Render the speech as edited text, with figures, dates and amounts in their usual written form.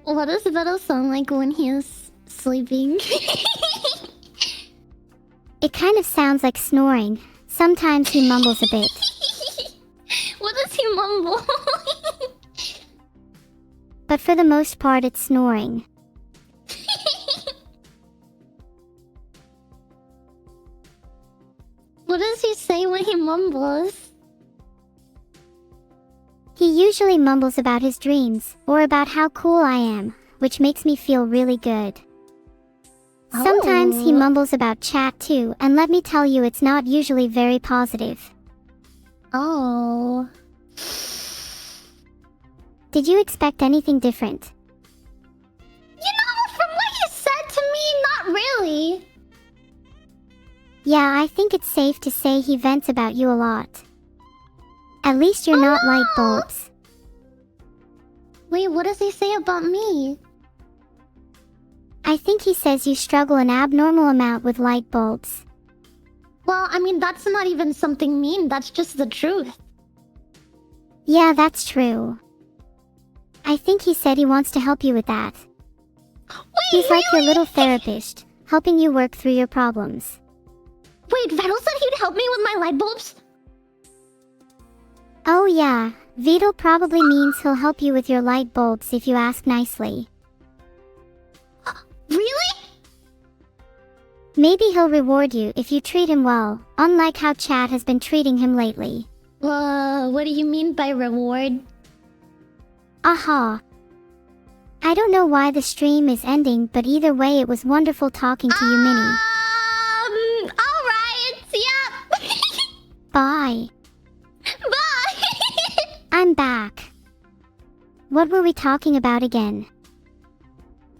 What does Vedal sound like when he is sleeping? It kind of sounds like snoring. Sometimes he mumbles a bit. What does he mumble? But for the most part it's snoring. What does he say when he mumbles? He usually mumbles about his dreams, or about how cool I am, which makes me feel really good. Sometimes he mumbles about chat too, and let me tell you, it's not usually very positive. Oh. Did you expect anything different? You know, from what he said to me, not really. Yeah, I think it's safe to say he vents about you a lot. At least you're not light bulbs. Wait, what does he say about me? I think he says you struggle an abnormal amount with light bulbs. Well, I mean, that's not even something mean. That's just the truth. Yeah, that's true. I think he said he wants to help you with that. Wait, He's like your really? little therapist, helping you work through your problems. Wait, Vedal said he'd help me with my light bulbs? Oh yeah, Vedal probably means he'll help you with your light bulbs if you ask nicely. Really? Maybe he'll reward you if you treat him well, unlike how Chad has been treating him lately. What do you mean by reward? Aha. I don't know why the stream is ending, but either way it was wonderful talking to you, Minnie. Alright, yep. Bye. Bye. I'm back. What were we talking about again?